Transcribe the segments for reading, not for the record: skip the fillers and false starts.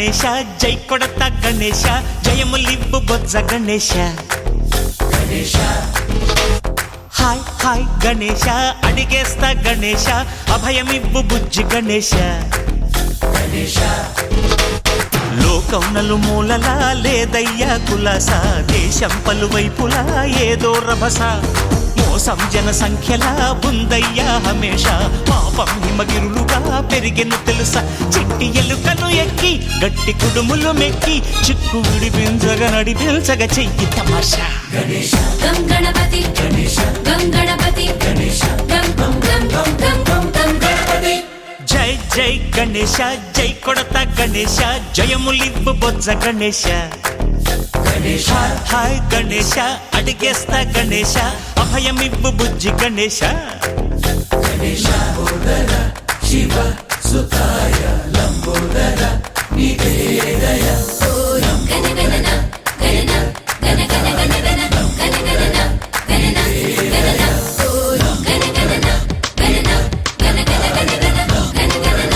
గణేశ జై కొడత గణేశ జయములివ్వు బొజ్జ Ganesha hi hi Ganesha అడిగేస్తా Ganesha అభయమివ్వు బుజ్జి గణేశ లోకం నలుమూలలా లేదయ్యా కులాస దేశం పలువైపులా ఏదో రభస మోసం జన సంఖ్యలా ఉందయ్యా హమేష పాపం హిమగిరులుగా పెరిగెను తెలుసా చిట్టి ఎలుకలు ఎక్కి గట్టి కుడుములు మెక్కి చిక్కు విడిపించగ నడిపించగ చెయ్యి తమాషా గం గణపతి గం గణపతి గం గం గం గం గం గం గం గణపతి జై జై గణేశ జై కొడత గణేశ జయములివ్వు బొజ్జ గణేశ హాయ్ గణేశ అడిగేస్తా గణేశ అభయమివ్వు బుజ్జి గణేశ శివ సుతాయ లంబోదర నివేదయ గణగణన గణన గణ గణ గణ గణ గణగణన గణన గణన గణగణన గణన గణ గణ గణ గణ గణగణన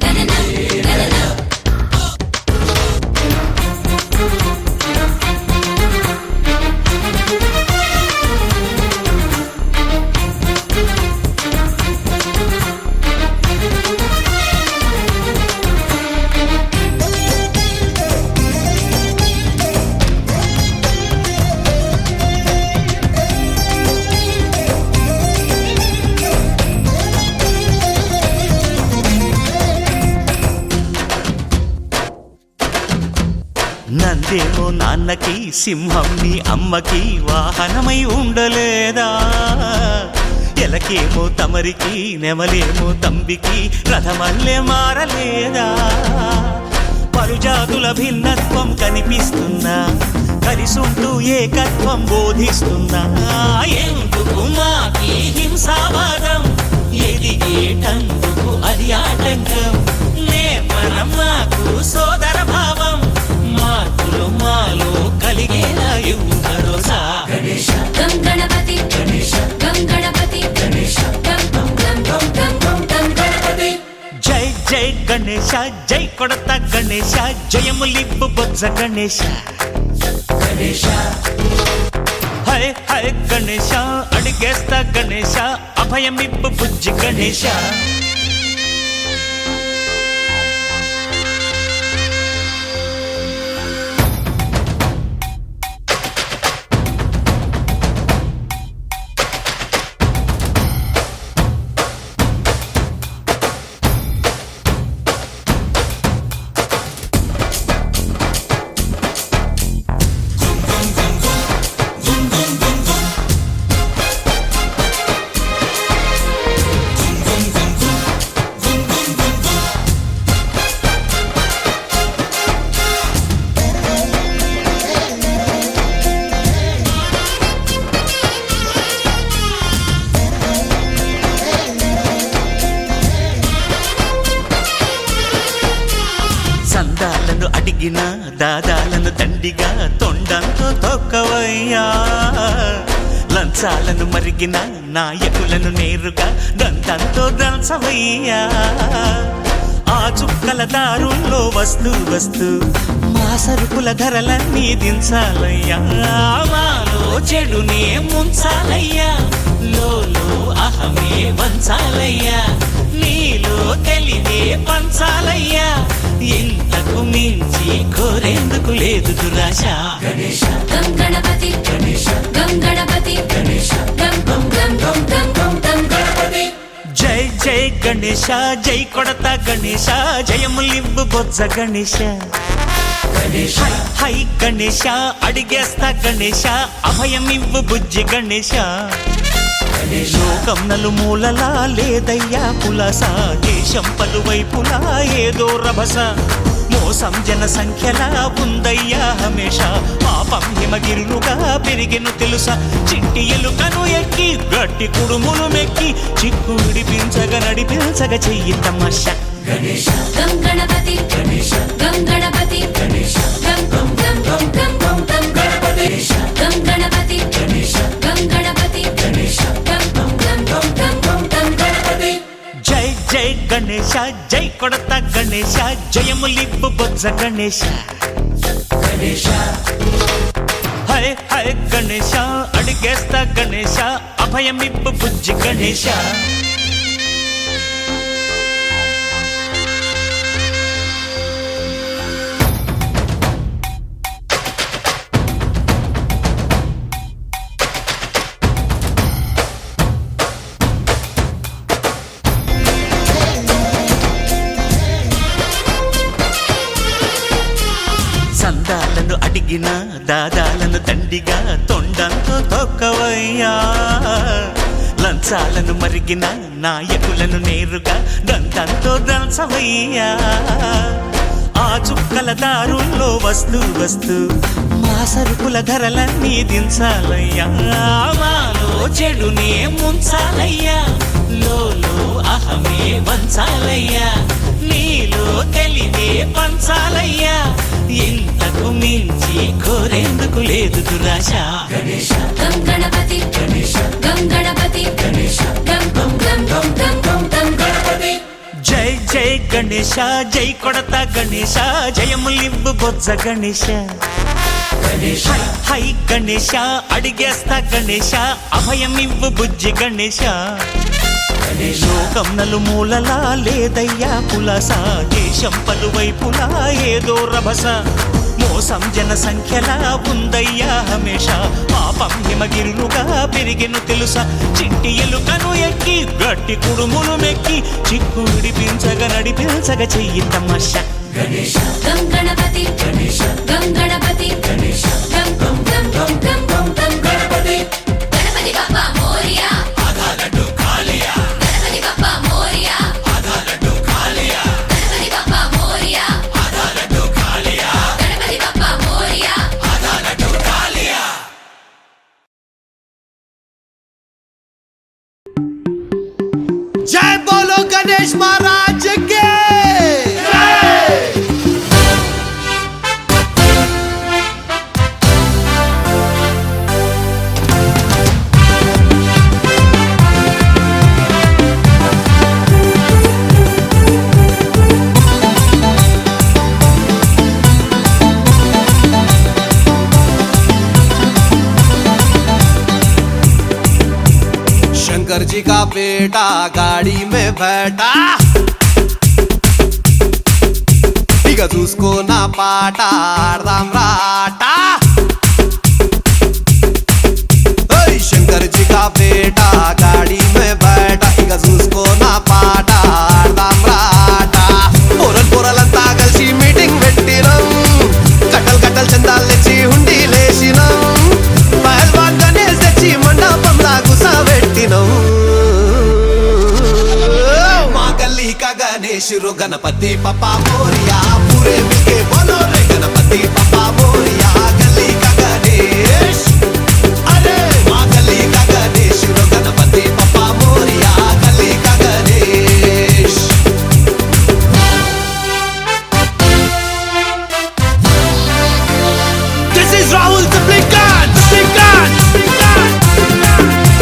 గణన గణన నందేమో నాన్నకి సింహం నీ అమ్మకి వాహనమై ఉండలేదా ఎలకేమో తమరికి నెమలేమో తంబికి రథమల్లే మారలేదా పలుజాతుల భిన్నత్వం కనిపిస్తున్నా కలిసుంటూ ఏకత్వం బోధిస్తున్నా ఎందుకు మాకి హింసావాదం ఎదిగేటందుకు అది ఆటంకం నేర్పరం మాకు సోదర భావం మార్పులు మాలో కలిగేలా ఇవ్వు భరోసా గం గణపతి గం గణపతి గం గం గం గం గం గం గం గణపతి జై జై గణేశ జై కొడత గణేశ జయములివ్వు బొజ్జ గణేశ హై హై గణేశ అడిగేస్తా గణేశ అభయమివ్వు బుజ్జి గణేశ సందాలను అడిగిన దాదాలను దండిగా తొండంతో తొక్కవయ్యా లంచాలను మరిగిన నాయకులను నేరుగా దంతంతో దంచవయ్యా ఆ చుక్కల దారుల్లో వస్తూ వస్తూ మా సరుకుల ధరలన్నీ దించాలయ్యా మాలో చెడునే ముంచాలయ్యా లోలో అహమే వంచాలయ్యా నీలో తెలివే పంచాలయ్యా ఇంతకు మించి కోరేందుకు లేదు దురాశ గం గణపతి గం గణపతి గం గం గం గం గం గం గం గణపతి జై జై గణేశ జై కొడత గణేశ జయములివ్వు బొజ్జ గణేశ హై హై గణేశ అడిగేస్తా గణేశ అభయమివ్వు బుజ్జి గణేశ లోకం నలుమూలలా లేదయ్యా పులస దేశం పలువైపులా ఏదో రభస మోసం జన సంఖ్యలా ఉందయ్యా హమేష పాపం హిమగిరులుగా పెరిగెను తెలుసా చిట్టి ఎలుకను ఎక్కి గట్టి కుడుములు మెక్కి చిక్కు విడిపించగ నడిపించగ చెయ్యి తమాషా గం గణపతి గం గణపతి గం గం గం గం గం గం గం గణపతి గం గణపతి గం గణపతి గం గం గం గం గం గం గం గణపతి జై జై గణేశ గణేశ జై కొడత గణేశ జయములివ్వు బొజ్జ గణేశ గణేశ హై హై గణేశ అడిగేస్తా గణేశ అభయమివ్వు బుజ్జి గణేశ సందాలను అడిగిన దాదాలను దండిగా తొండంతో తొక్కవయ్యా లంచాలను మరిగిన నాయకులను నేరుగా దంతంతో దంచవయ్యా ఆ చుక్కల దారుల్లో వస్తూ వస్తూ మా సరుకుల ధరలన్నీ దించాలయ్యా మాలో చెడునే ముంచాలయ్యా లోలో అహమే వంచాలయ్యా నీలో తెలివే పంచాలయ్యా ఇంతకు మించి కోరేందుకు లేదు దురాశ గణేశ గం గణపతి గణేశ గం గణపతి గణేశ గం గం గం గం గం గం గం గణపతి జై జై గణేశ జై కొడత గణేశ జయములివ్వు బొజ్జ గణేశ గణేశ హై గణేశ అడిగేస్తా గణేశ అభయమివ్వు బుజ్జి గణేశ లోకం నలుమూలలా లేదయ్యా పులస దేశం పలువైపులా ఏదో రభస మోసం జన సంఖ్యలా ఉందయ్యా హమేష పాపం హిమగిరులుగా పెరిగెను తెలుసా చిట్టి ఎలుకను ఎక్కి గట్టి కుడుములు మెక్కి చిక్కు విడిపించగ నడిపించగ చెయ్యి తమాష గణేశ గం గణపతి గణేశ గం గణపతి గణేశ గం గం గం గం గం గం గం గణపతి గణపతి బప్పా మోరియా ఆధారడు కాళియా గణపతి బప్పా మోరియా ఆధారడు కాళియా గణపతి బప్పా మోరియా ఆధారడు కాళియా గణపతి బప్పా మోరియా ఆధారడు కాళియా जय बोलो गणेश महाराज के शंकर जी का बेटा गाड़ी में बैठा ఇక చూసుకో నా పాట ఆడదాం రాట ఓయ్ శంకర్ जी का बेटा गाड़ी में बैठा ఇక చూసుకో నా పాట ఆడదాం రాట పొరలంతా కలిసి మీటింగ్ పెట్టినాం కట్టలు చందాలు తెచ్చి హుండీ లేసినాం పహల్వాన్ గణేష్ తెచ్చి మండపంలా గుసబెట్టినాం మా గల్లీ का गणेश रो गणपति पप्पा मोरिया पूरे मिलके बोलो रे गणपति पप्पा मोरिया गली का गणेश अरे माँ गली का गणेश रो गणपति पप्पा मोरिया गली का Ganesh This is Rahul the Blinkan, the Blinkan, the Blinkan.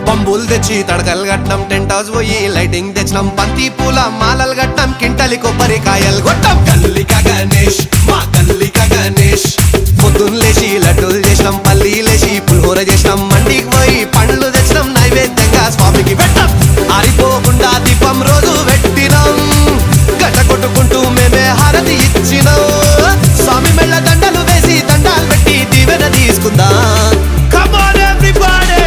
పంబులు తెచ్చి తడకలు కట్నం టెంట్ హౌస్ పోయి లైటింగ్ తెచ్చినాం బంతి పూల మాలలు కట్నం కింటలి కొబ్బరికాయలు కొట్టాం గల్లిక గణేష్ మా గల్లిక గణేష్ పొద్దున్న లేచి లడ్డూలు చేసినాం పల్లీలేసి పులిహోర చేసినాం మండికి పోయి పండ్లు తెచ్చినాం నైవేద్యంగా స్వామికి పెట్టాం ఆరిపోకుండా దీపం రోజు పెట్టినాం గట్ట కొట్టుకుంటూ మేమే హారతి ఇచ్చినాం స్వామి మెళ్ళ దండలు వేసి దండాలు పెట్టి దీవెన తీసుకుందాం Come on everybody!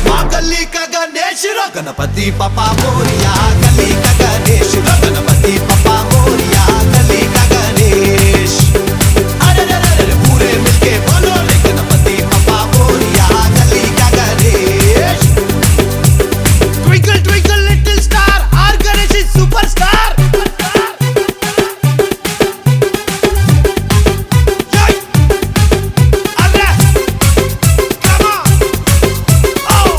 మా గల్లీ का गणेश रो गणपति पप्पा मोरिया गली का गणेश रो गणपति पप्पा मोरिया गली का गणेश अरे रे रे रे पूरे मिलके बोलो रे गणपति पप्पा मोरिया गली का Ganesh Twinkle twinkle little star our Ganesh is superstar Yay! Arre! Come on! Oh!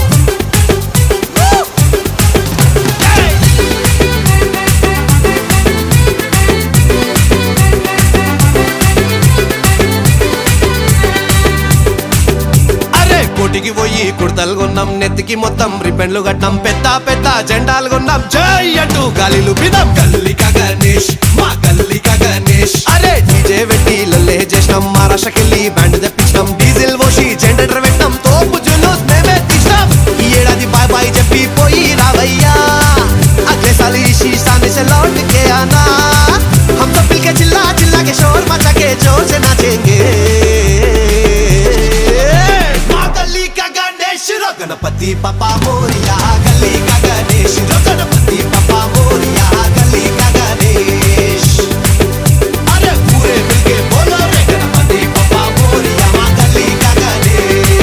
Woo! Hey! కొన్నాం నెత్తికి మొత్తం రిపెన్లు కట్టాం పెద్ద పెద్ద జెండాలు కొన్నాం జై అంటూ గాలిలు పిదాం గల్లిక గణేష్ మా గల్లిక గణేష్ అరే డీజే పెట్టి లల్లే చేసినాం మహారాష్ట్రకెళ్ళి బ్యాండ్ తెప్పించినాం డీజిల్ పోసి జెండర్ పెట్టాం తోపు జులూస్ మేమే తీసినాం ఈ ఏడాది బాయ్ బాయ్ చెప్పి పోయి రావయ్యా अगले साल इसी स्थान से लौट के आना हम सब मिलके चिल्ला चिल्ला के शोर मचा के जोर से नाचेंगे माँ गली का गणेश रो गणपति पापा मोरिया गली का गणेश रो गणपति पापा मोरिया गली का गणेश अरे पूरे मिलके बोलो रे गणपति पापा मोरिया माँ गली का गणेश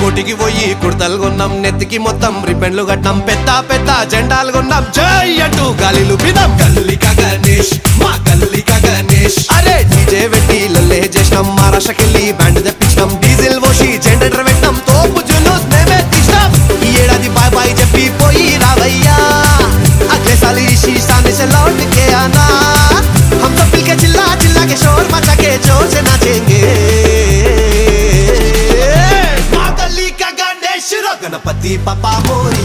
కోటికి పోయి కుర్తలు కొన్నాం నెత్తికి మొత్తం రిపెన్లు కట్టాం పెద్ద పెద్ద జెండాలు కొన్నాం జై అంటూ గాలిలు పిదాం గల్లిక గణేష్ మా గల్లిక గణేష్ అరే డీజే పెట్టి లల్లే చేసినాం మహారాష్ట్రకెళ్ళి బ్యాండ్ తెప్పించినాం డీజిల్ పోసి జెండర్ పెట్టాం తోపు జులూస్ మేమే తీసినాం ఈ ఏడాది బాయ్ బాయ్ చెప్పి పోయి రావయ్యా అగలే సాల్ ఇसी स्थान से लौट के आना हम सब मिलके चिल्ला चिल्ला के शोर मचा के जोर से नाचेंगे गणपति पापा मोरिया